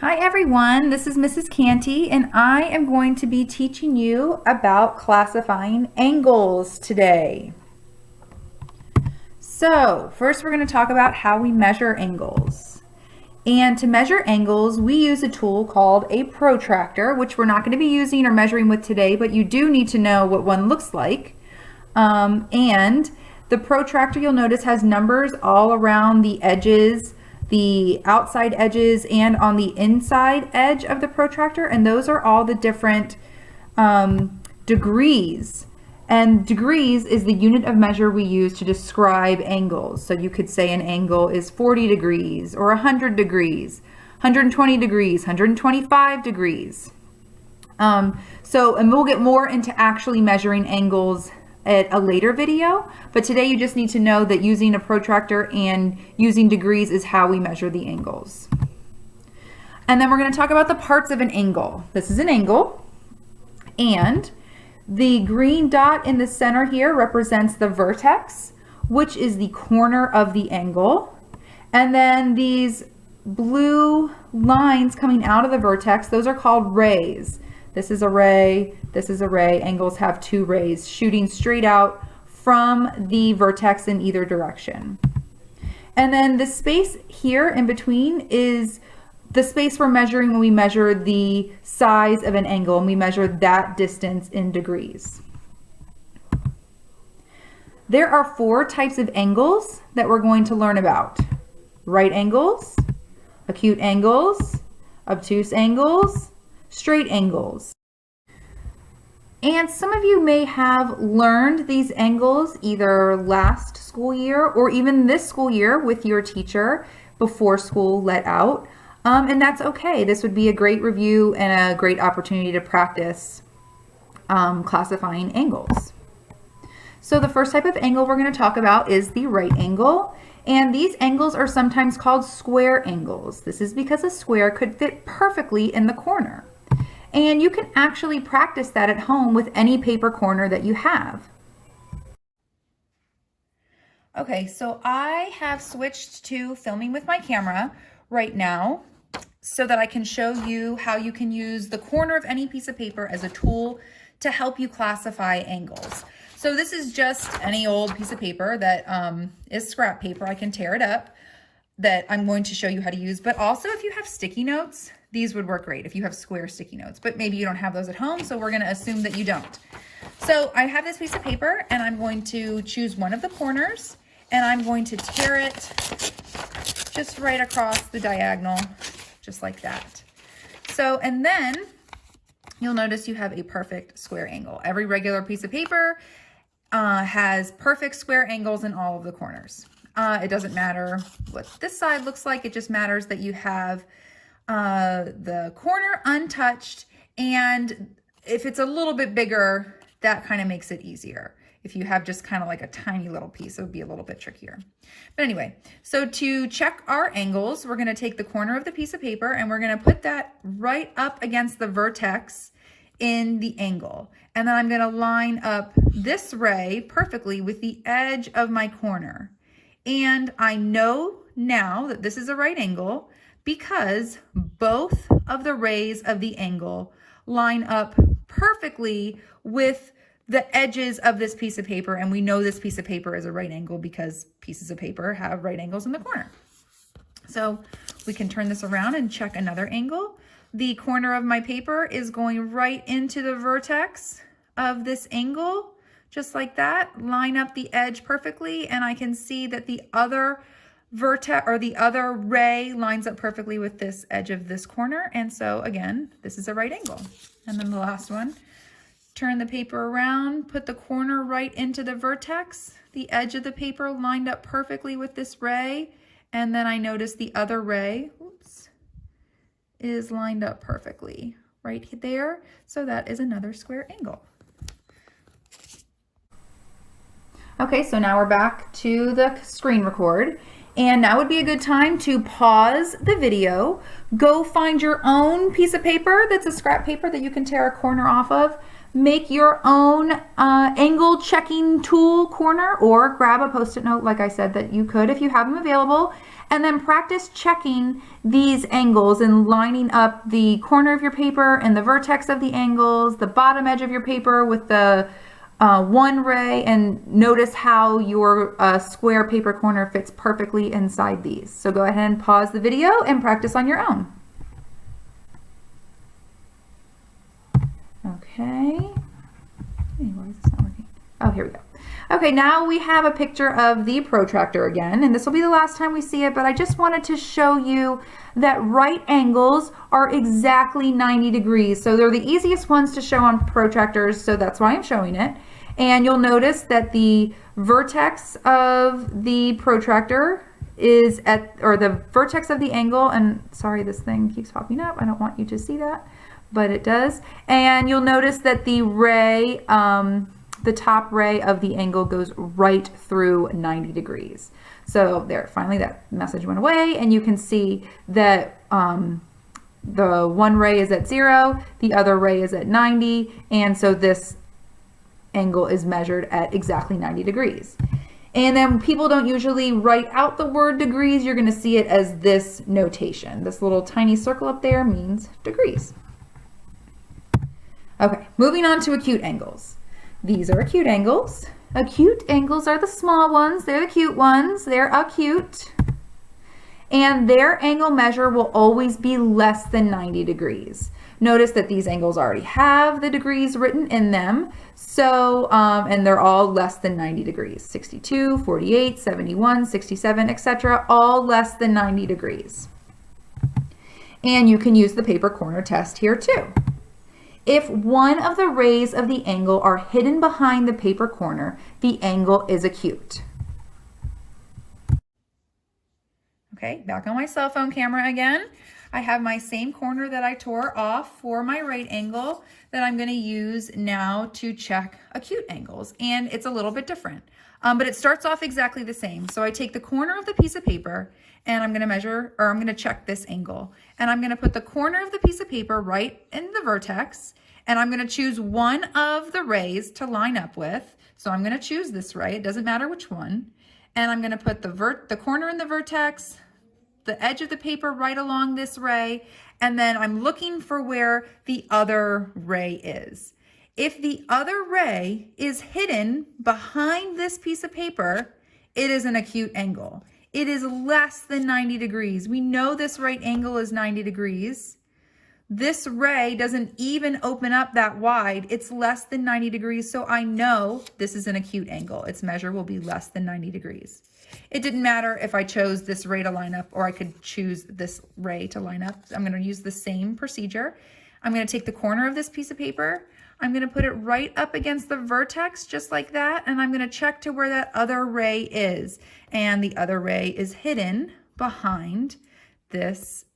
Hi everyone, this is Mrs. Canty and I am going to be teaching you about classifying angles today. So first we're going to talk about how we measure angles. And to measure angles, we use a tool called a protractor, which we're not going to be using or measuring with today, but you do need to know what one looks like. And the protractor, you'll notice, has numbers all around the edges, the outside edges, and on the inside edge of the protractor, and those are all the different degrees. And degrees is the unit of measure we use to describe angles. So you could say an angle is 40 degrees or 100 degrees, 120 degrees, 125 degrees. And we'll get more into actually measuring angles at a later video, but today you just need to know that using a protractor and using degrees is how we measure the angles. And then we're going to talk about the parts of an angle. This is an angle, and the green dot in the center here represents the vertex, which is the corner of the angle. And then these blue lines coming out of the vertex, those are called rays. This is a ray, this is a ray. Angles have two rays shooting straight out from the vertex in either direction. And then the space here in between is the space we're measuring when we measure the size of an angle, and we measure that distance in degrees. There are four types of angles that we're going to learn about: right angles, acute angles, obtuse angles, straight angles. And some of you may have learned these angles either last school year or even this school year with your teacher before school let out. And that's okay. This would be a great review and a great opportunity to practice classifying angles. So the first type of angle we're going to talk about is the right angle. And these angles are sometimes called square angles. This is because a square could fit perfectly in the corner. And you can actually practice that at home with any paper corner that you have. Okay, so I have switched to filming with my camera right now so that I can show you how you can use the corner of any piece of paper as a tool to help you classify angles. So this is just any old piece of paper that is scrap paper. I can tear it up, that I'm going to show you how to use. But also if you have sticky notes, these would work great if you have square sticky notes, but maybe you don't have those at home, so we're going to assume that you don't. So I have this piece of paper and I'm going to choose one of the corners and I'm going to tear it just right across the diagonal, just like that. So, and then you'll notice you have a perfect square angle. Every regular piece of paper has perfect square angles in all of the corners. It doesn't matter what this side looks like. It just matters that you have the corner untouched, and if it's a little bit bigger, that kind of makes it easier. If you have just kind of like a tiny little piece, it would be a little bit trickier. But anyway, so to check our angles, we're going to take the corner of the piece of paper and we're going to put that right up against the vertex in the angle. And then I'm going to line up this ray perfectly with the edge of my corner. And I know now that this is a right angle because both of the rays of the angle line up perfectly with the edges of this piece of paper. And we know this piece of paper is a right angle because pieces of paper have right angles in the corner. So we can turn this around and check another angle. The corner of my paper is going right into the vertex of this angle, just like that. Line up the edge perfectly, and I can see that the other vertex or the other ray lines up perfectly with this edge of this corner. And so again, this is a right angle. And then the last one, turn the paper around, put the corner right into the vertex, the edge of the paper lined up perfectly with this ray. And then I notice the other ray, oops, is lined up perfectly right there. So that is another square angle. Okay, so now we're back to the screen record. And now would be a good time to pause the video, go find your own piece of paper that's a scrap paper that you can tear a corner off of. make your own angle checking tool corner, or grab a Post-it note like I said that you could if you have them available, and then practice checking these angles and lining up the corner of your paper and the vertex of the angles, the bottom edge of your paper with the one ray, and notice how your square paper corner fits perfectly inside these. So go ahead and pause the video and practice on your own. Okay. Hey, why is this not working? Oh, here we go. Okay, now we have a picture of the protractor again, and this will be the last time we see it, but I just wanted to show you that right angles are exactly 90 degrees. So they're the easiest ones to show on protractors, so that's why I'm showing it. And you'll notice that the vertex of the protractor is at, or the vertex of the angle, and sorry, this thing keeps popping up. I don't want you to see that, but it does. And you'll notice that the ray, the top ray of the angle goes right through 90 degrees. So there, finally that message went away, and you can see that the one ray is at 0, the other ray is at 90, and so this angle is measured at exactly 90 degrees. And then people don't usually write out the word degrees. You're going to see it as this notation. This little tiny circle up there means degrees. Okay, moving on to acute angles. These are acute angles. Acute angles are the small ones. They're the cute ones. They're acute. And their angle measure will always be less than 90 degrees. Notice that these angles already have the degrees written in them. So, and they're all less than 90 degrees. 62, 48, 71, 67, etc. All less than 90 degrees. And you can use the paper corner test here too. If one of the rays of the angle are hidden behind the paper corner, the angle is acute. Okay, back on my cell phone camera again. I have my same corner that I tore off for my right angle that I'm going to use now to check acute angles. And it's a little bit different, but it starts off exactly the same. So I take the corner of the piece of paper and I'm going to measure, or I'm going to check this angle. And I'm going to put the corner of the piece of paper right in the vertex, and I'm going to choose one of the rays to line up with. So I'm going to choose this ray, it doesn't matter which one. And I'm going to put the corner in the vertex, the edge of the paper right along this ray, and then I'm looking for where the other ray is. If the other ray is hidden behind this piece of paper, it is an acute angle. It is less than 90 degrees. We know this right angle is 90 degrees. This ray doesn't even open up that wide. It's less than 90 degrees, so I know this is an acute angle. Its measure will be less than 90 degrees. It didn't matter if I chose this ray to line up or I could choose this ray to line up. I'm going to use the same procedure. I'm going to take the corner of this piece of paper. I'm going to put it right up against the vertex just like that, and I'm going to check to where that other ray is. And the other ray is hidden behind this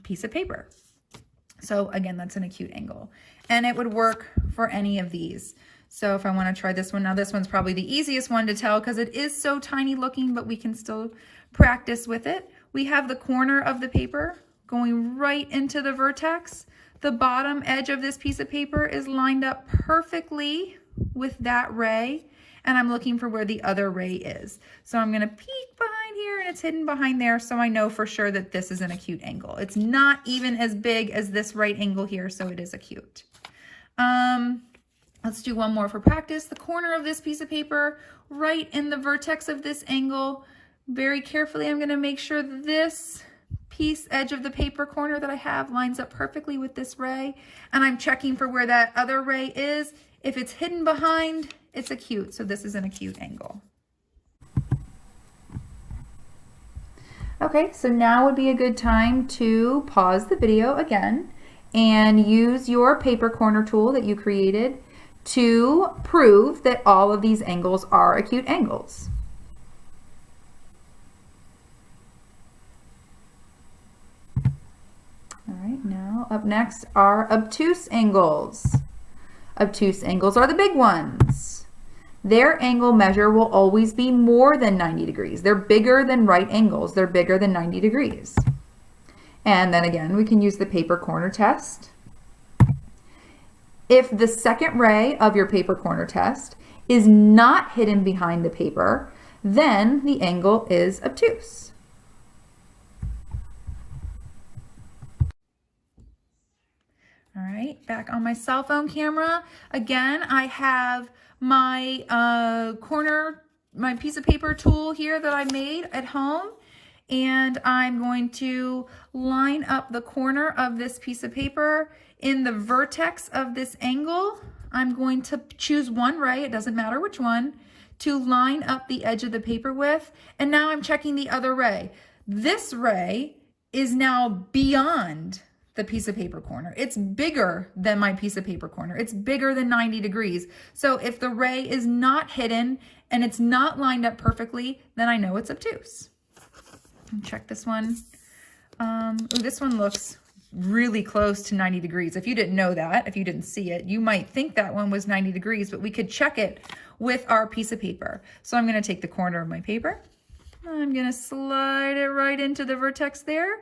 piece of paper. So again, that's an acute angle. And it would work for any of these. So if I want to try this one, now this one's probably the easiest one to tell because it is so tiny looking, but we can still practice with it. We have the corner of the paper going right into the vertex. The bottom edge of this piece of paper is lined up perfectly with that ray, and I'm looking for where the other ray is. So I'm going to peek behind here, and it's hidden behind there, so I know for sure that this is an acute angle. It's not even as big as this right angle here, so it is acute. Let's do one more for practice. The corner of this piece of paper, right in the vertex of this angle. Very carefully, I'm going to make sure this edge of the paper corner that I have lines up perfectly with this ray, and I'm checking for where that other ray is. If it's hidden behind, it's acute, so this is an acute angle. Okay, so now would be a good time to pause the video again and use your paper corner tool that you created to prove that all of these angles are acute angles. All right, now up next are obtuse angles. Obtuse angles are the big ones. Their angle measure will always be more than 90 degrees. They're bigger than right angles. They're bigger than 90 degrees. And then again, we can use the paper corner test. If the second ray of your paper corner test is not hidden behind the paper, then the angle is obtuse. All right, back on my cell phone camera. Again, I have my my piece of paper tool here that I made at home, and I'm going to line up the corner of this piece of paper in the vertex of this angle. I'm going to choose one ray, it doesn't matter which one, to line up the edge of the paper with, and now I'm checking the other ray. This ray is now beyond the piece of paper corner. It's bigger than my piece of paper corner. It's bigger than 90 degrees. So if the ray is not hidden and it's not lined up perfectly, then I know it's obtuse. Check this one. Ooh, this one looks really close to 90 degrees. If you didn't know that, if you didn't see it, you might think that one was 90 degrees, but we could check it with our piece of paper. So I'm going to take the corner of my paper. I'm going to slide it right into the vertex there.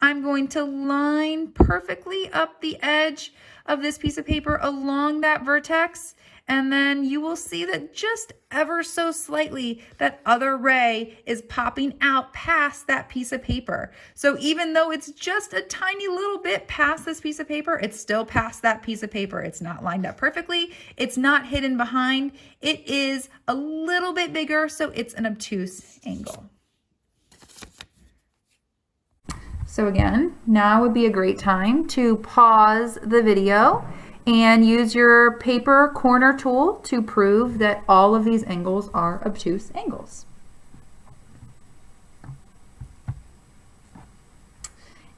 I'm going to line perfectly up the edge of this piece of paper along that vertex, and then you will see that just ever so slightly that other ray is popping out past that piece of paper. So even though it's just a tiny little bit past this piece of paper, it's still past that piece of paper. It's not lined up perfectly. It's not hidden behind. It is a little bit bigger, so it's an obtuse angle. So again, now would be a great time to pause the video and use your paper corner tool to prove that all of these angles are obtuse angles.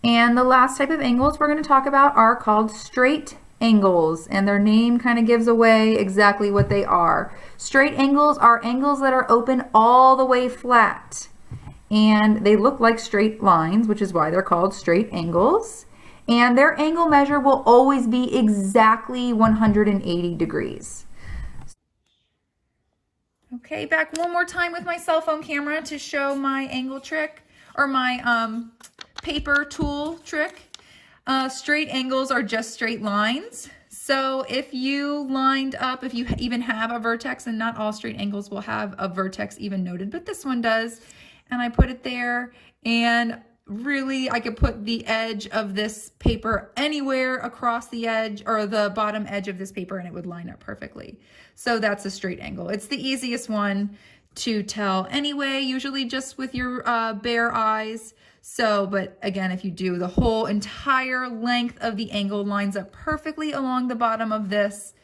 And the last type of angles we're going to talk about are called straight angles, and their name kind of gives away exactly what they are. Straight angles are angles that are open all the way flat, and they look like straight lines, which is why they're called straight angles. And their angle measure will always be exactly 180 degrees. Okay, back one more time with my cell phone camera to show my angle trick, or my paper tool trick. Straight angles are just straight lines. So if you lined up, if you even have a vertex, and not all straight angles will have a vertex even noted, but this one does, and I put it there, and really I could put the edge of this paper anywhere across the edge or the bottom edge of this paper and it would line up perfectly. So that's a straight angle. It's the easiest one to tell anyway, usually just with your bare eyes. So, but again, if you do, the whole entire length of the angle lines up perfectly along the bottom of this,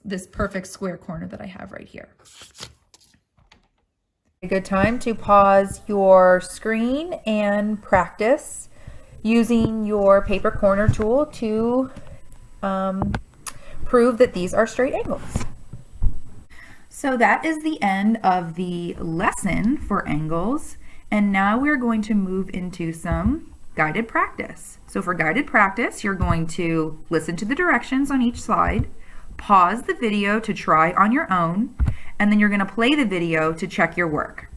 this perfect square corner that I have right here. A good time to pause your screen and practice using your paper corner tool to prove that these are straight angles. So that is the end of the lesson for angles, and now we're going to move into some guided practice. So for guided practice, you're going to listen to the directions on each slide, pause the video to try on your own, and then you're going to play the video to check your work.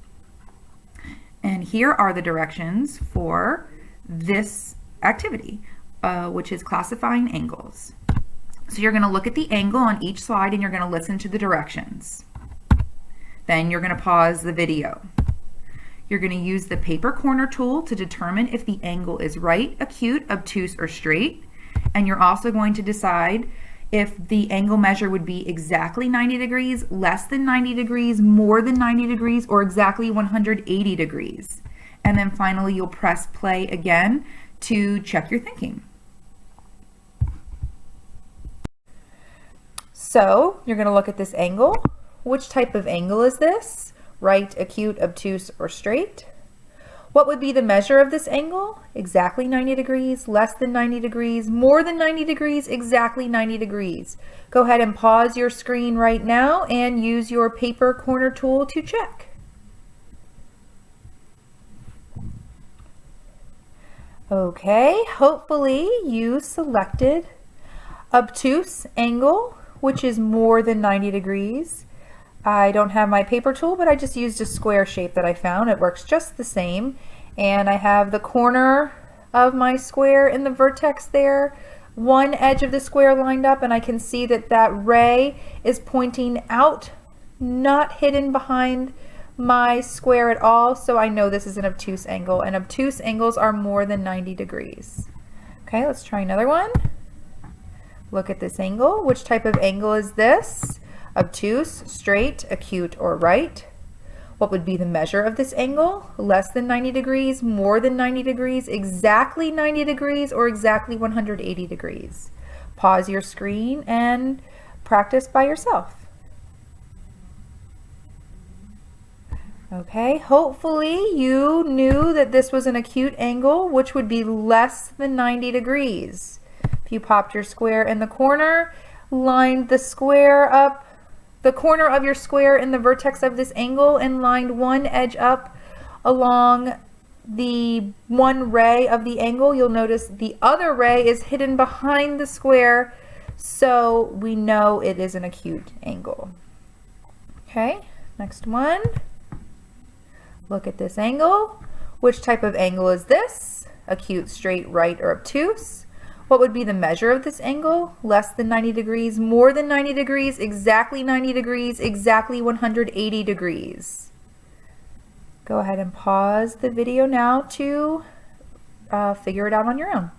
And here are the directions for this activity, which is classifying angles. So you're going to look at the angle on each slide and you're going to listen to the directions. Then you're going to pause the video. You're going to use the paper corner tool to determine if the angle is right, acute, obtuse, or straight. And you're also going to decide if the angle measure would be exactly 90 degrees, less than 90 degrees, more than 90 degrees, or exactly 180 degrees. And then finally, you'll press play again to check your thinking. So you're going to look at this angle. Which type of angle is this? Right, acute, obtuse, or straight? What would be the measure of this angle? Exactly 90 degrees, less than 90 degrees, more than 90 degrees, exactly 90 degrees. Go ahead and pause your screen right now and use your paper corner tool to check. Okay, hopefully you selected obtuse angle, which is more than 90 degrees. I don't have my paper tool, but I just used a square shape that I found. It works just the same. And I have the corner of my square in the vertex there one edge of the square lined up, and I can see that that ray is pointing out, not hidden behind my square at all, so I know this is an obtuse angle, and obtuse angles are more than 90 degrees. Okay, let's try another one. Look at this angle. Which type of angle is this? Obtuse, straight, acute, or right? What would be the measure of this angle? Less than 90 degrees, more than 90 degrees, exactly 90 degrees, or exactly 180 degrees? Pause your screen and practice by yourself. Okay, hopefully you knew that this was an acute angle, which would be less than 90 degrees. If you popped your square in the corner, lined the square up, the corner of your square in the vertex of this angle, and lined one edge up along the one ray of the angle, you'll notice the other ray is hidden behind the square, so we know it is an acute angle. Okay, next one. Look at this angle. Which type of angle is this? Acute, straight, right, or obtuse? What would be the measure of this angle? Less than 90 degrees, more than 90 degrees, exactly 90 degrees, exactly 180 degrees. Go ahead and pause the video now to figure it out on your own.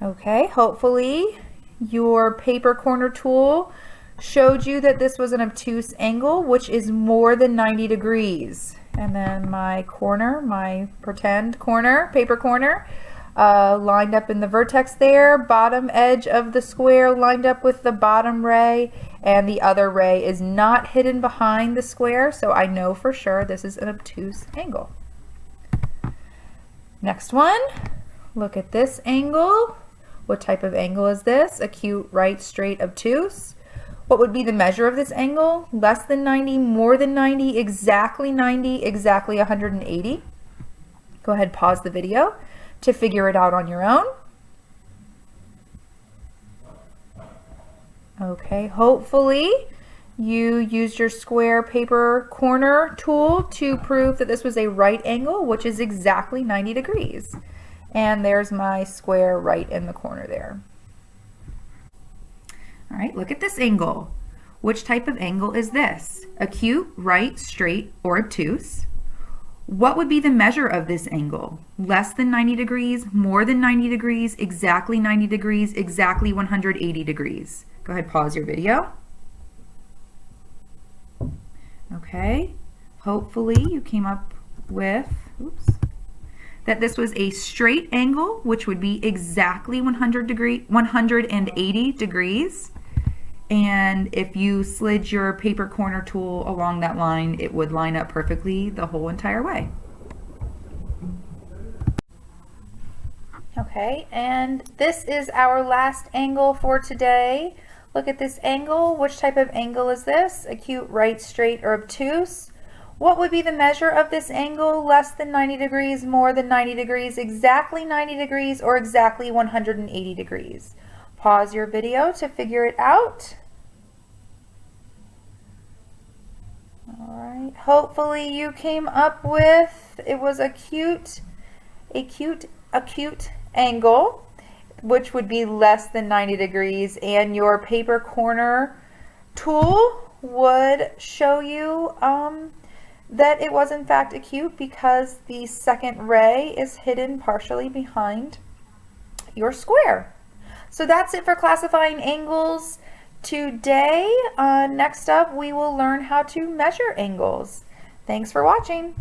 Okay, hopefully your paper corner tool showed you that this was an obtuse angle, which is more than 90 degrees. And then my corner, my pretend corner, paper corner, lined up in the vertex there, bottom edge of the square lined up with the bottom ray, and the other ray is not hidden behind the square, so I know for sure this is an obtuse angle. Next one, look at this angle. What type of angle is this? Acute, right, straight, obtuse. What would be the measure of this angle? Less than 90, more than 90, exactly 180. Go ahead, pause the video to figure it out on your own. Okay, hopefully you used your square paper corner tool to prove that this was a right angle, which is exactly 90 degrees. And there's my square right in the corner there. All right, look at this angle. Which type of angle is this? Acute, right, straight, or obtuse? What would be the measure of this angle? Less than 90 degrees, more than 90 degrees, exactly 90 degrees, exactly 180 degrees. Go ahead, pause your video. Okay, hopefully you came up with, that this was a straight angle, which would be exactly 180 degrees. And if you slid your paper corner tool along that line, it would line up perfectly the whole entire way. Okay, and this is our last angle for today. Look at this angle. Which type of angle is this? Acute, right, straight, or obtuse? What would be the measure of this angle? Less than 90 degrees, more than 90 degrees, exactly 90 degrees, or exactly 180 degrees? Pause your video to figure it out. All right, hopefully you came up with, it was acute angle, which would be less than 90 degrees, and your paper corner tool would show you that it was in fact acute because the second ray is hidden partially behind your square. So that's it for classifying angles today. Next up, we will learn how to measure angles. Thanks for watching.